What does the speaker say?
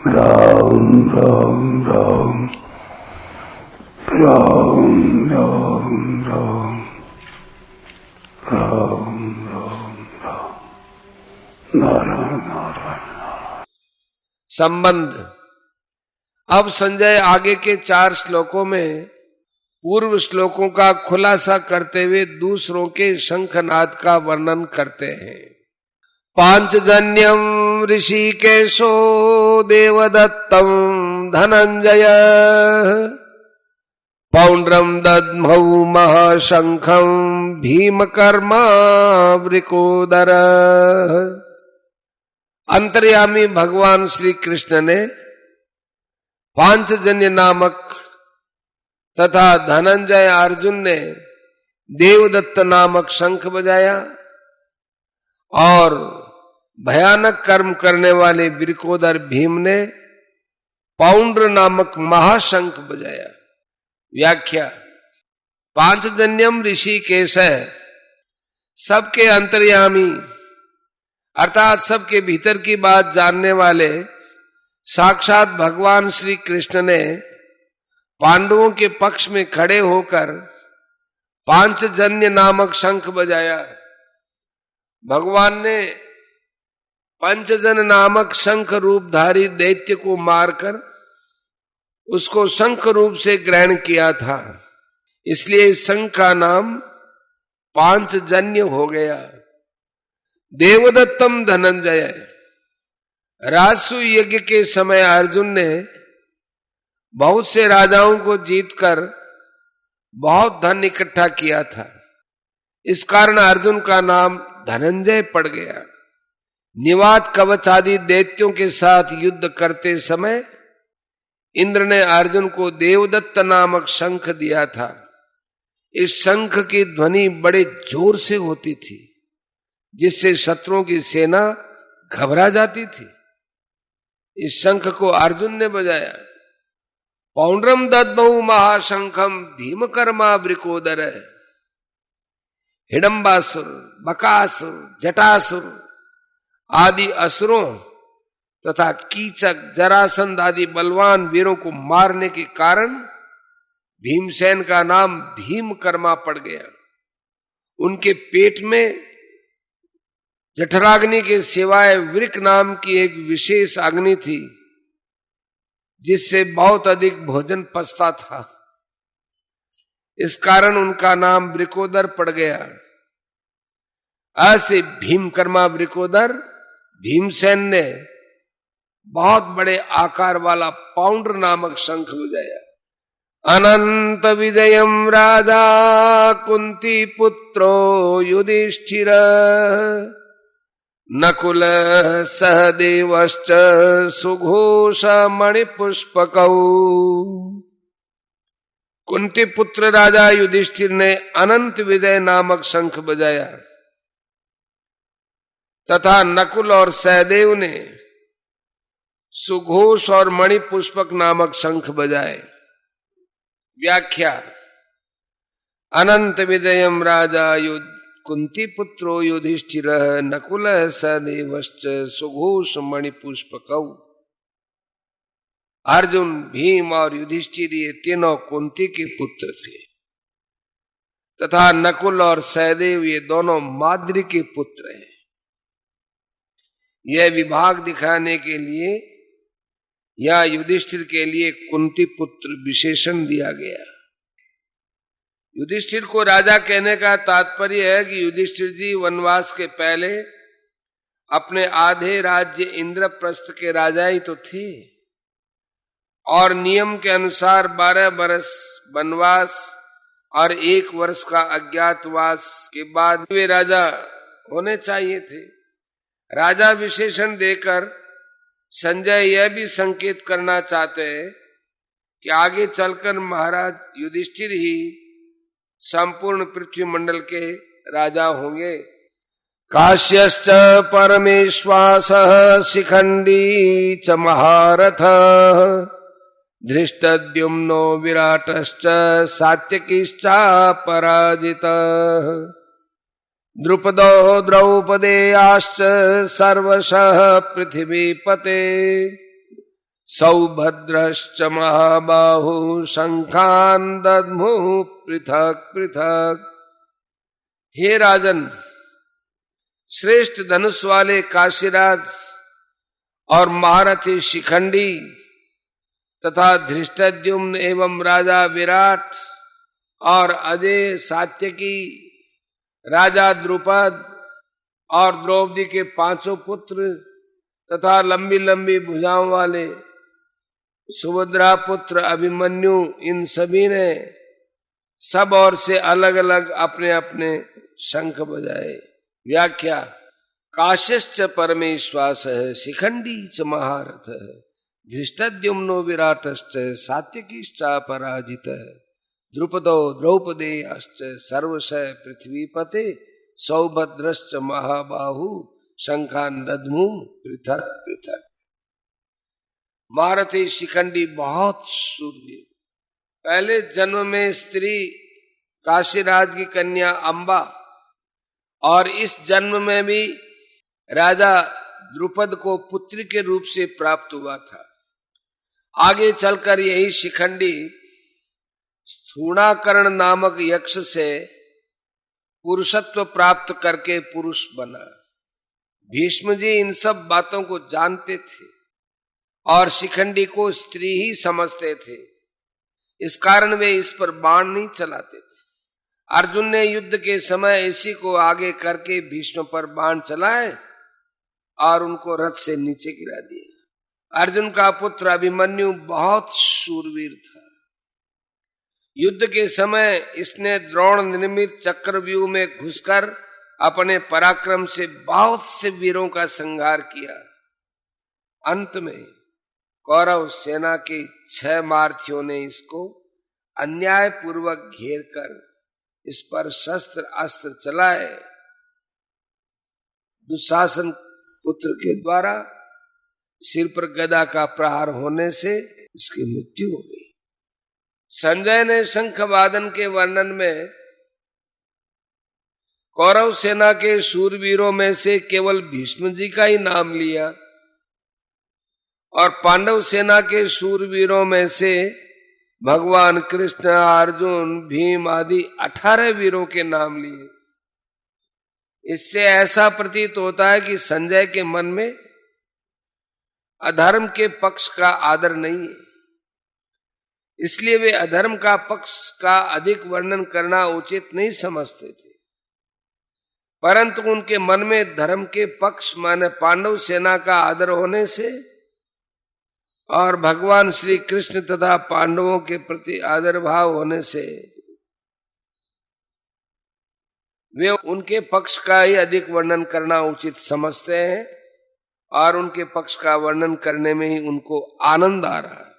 राम राम राम राम राम राम राम राम राम नारायण नारायण। संबंध। अब संजय आगे के 4 श्लोकों में पूर्व श्लोकों का खुलासा करते हुए दूसरों के शंखनाद का वर्णन करते हैं। पांचजन्यम ऋषिकेशो देवदत्तम धनंजय पौंड्रम दद्मौ महाशंखम भीमकर्मा वृकोदर। अंतर्यामी भगवान श्री कृष्ण ने पांचजन्य नामक तथा धनंजय अर्जुन ने देवदत्त नामक शंख बजाया और भयानक कर्म करने वाले वृकोदर भीम ने पौंड्र नामक महाशंख बजाया। व्याख्या। पांचजन्यम ऋषिकेश है, सबके अंतर्यामी अर्थात सबके भीतर की बात जानने वाले साक्षात भगवान श्री कृष्ण ने पांडवों के पक्ष में खड़े होकर पांचजन्य नामक शंख बजाया। भगवान ने पंचजन नामक शंख रूपधारी दैत्य को मारकर उसको शंख रूप से ग्रहण किया था, इसलिए इस शंख का नाम पांचजन्य हो गया। देवदत्तम धनंजय। राजसूय यज्ञ के समय अर्जुन ने बहुत से राजाओं को जीतकर बहुत धन इकट्ठा किया था, इस कारण अर्जुन का नाम धनंजय पड़ गया। निवात कवच आदि दैत्यों के साथ युद्ध करते समय इंद्र ने अर्जुन को देवदत्त नामक शंख दिया था। इस शंख की ध्वनि बड़े जोर से होती थी, जिससे शत्रुओं की सेना घबरा जाती थी। इस शंख को अर्जुन ने बजाया। पौंड्रम दद्मौ महाशंखम भीमकर्मा वृकोदर। हिडंबासुर, बकासुर, जटासुर आदि असुरों तथा कीचक, जरासंध आदि बलवान वीरों को मारने के कारण भीमसेन का नाम भीमकर्मा पड़ गया। उनके पेट में जठराग्नि के सिवाय वृक नाम की एक विशेष अग्नि थी, जिससे बहुत अधिक भोजन पचता था। इस कारण उनका नाम वृकोदर पड़ गया। ऐसे भीमकर्मा वृकोदर भीमसेन ने बहुत बड़े आकार वाला पौंड्र नामक शंख बजाया। अनंत विजयम राजा कुंती पुत्रो युधिष्ठिर नकुल सहदेवश्च सुघोष मणिपुष्पकौ। कुंती पुत्र राजा युधिष्ठिर ने अनंत विजय नामक शंख बजाया तथा नकुल और सहदेव ने सुघोष और मणिपुष्पक नामक शंख बजाए। व्याख्या। अनंत विजयम राजा कुंती पुत्रो युधिष्ठिर नकुल सहदेवश्च सुघोष मणिपुष्पकौ। अर्जुन, भीम और युधिष्ठिर ये तीनों कुंती के पुत्र थे तथा नकुल और सहदेव ये दोनों माद्री के पुत्र हैं। यह विभाग दिखाने के लिए या युधिष्ठिर के लिए कुंती पुत्र विशेषण दिया गया। युधिष्ठिर को राजा कहने का तात्पर्य है कि युधिष्ठिर जी वनवास के पहले अपने आधे राज्य इंद्रप्रस्थ के राजा ही तो थे और नियम के अनुसार 12 बरस वनवास और 1 वर्ष का अज्ञातवास के बाद वे राजा होने चाहिए थे। राजा विशेषण देकर संजय यह भी संकेत करना चाहते हैं कि आगे चलकर महाराज युधिष्ठिर ही संपूर्ण पृथ्वी मंडल के राजा होंगे। काश्यश्च परमेश्वासः शिखंडी च महारथ धृष्टद्युम्नो विराटश्च सात्यकिश्च पराजितः द्रुपदो द्रौपदेयाश्च सर्वशः पृथिवीपते सौभद्रश्च महाबाहु शंखान दद्मु पृथक पृथक। हे राजन, श्रेष्ठ धनुष वाले काशीराज और महारथी शिखंडी तथा धृष्टद्युम्न एवं राजा विराट और अजय सात्यकी, राजा द्रुपद और द्रौपदी के 5 पुत्र तथा लंबी लंबी भुजाओं वाले सुभद्रा पुत्र अभिमन्यु, इन सभी ने सब ओर से अलग अलग अपने अपने शंख बजाए। व्याख्या। काशिश्च परमेश्वास है, शिखंडी च महारथ है, धृष्टद्युम्नो विराटश्च सात्यकीश्चापराजित है, द्रुपदो द्रौपदेयश्च सर्वशः पृथ्वीपते, सौभद्रश्च महाबाहु शंखान दद्मु पृथक पृथक। महारथी शिखंडी बहुत शूरवीर। पहले जन्म में स्त्री काशीराज की कन्या अंबा, और इस जन्म में भी राजा द्रुपद को पुत्री के रूप से प्राप्त हुआ था। आगे चलकर यही शिखंडी स्थूणाकरण नामक यक्ष से पुरुषत्व प्राप्त करके पुरुष बना। भीष्म जी इन सब बातों को जानते थे और शिखंडी को स्त्री ही समझते थे, इस कारण वे इस पर बाण नहीं चलाते थे। अर्जुन ने युद्ध के समय इसी को आगे करके भीष्म पर बाण चलाए और उनको रथ से नीचे गिरा दिया। अर्जुन का पुत्र अभिमन्यु बहुत शूरवीर था। युद्ध के समय इसने द्रोण निर्मित चक्रव्यूह में घुसकर अपने पराक्रम से बहुत से वीरों का संहार किया। अंत में कौरव सेना के 6 मार्थियों ने इसको अन्याय पूर्वक घेर कर इस पर शस्त्र अस्त्र चलाए। दुशासन पुत्र के द्वारा सिर पर गदा का प्रहार होने से इसकी मृत्यु हो गई। संजय ने शंख वादन के वर्णन में कौरव सेना के शूरवीरों में से केवल भीष्म जी का ही नाम लिया और पांडव सेना के शूरवीरों में से भगवान कृष्ण, अर्जुन, भीम आदि 18 वीरों के नाम लिए। इससे ऐसा प्रतीत होता है कि संजय के मन में अधर्म के पक्ष का आदर नहीं है, इसलिए वे अधर्म का पक्ष का अधिक वर्णन करना उचित नहीं समझते थे। परंतु उनके मन में धर्म के पक्ष माने पांडव सेना का आदर होने से और भगवान श्री कृष्ण तथा पांडवों के प्रति आदर भाव होने से वे उनके पक्ष का ही अधिक वर्णन करना उचित समझते हैं और उनके पक्ष का वर्णन करने में ही उनको आनंद आ रहा है।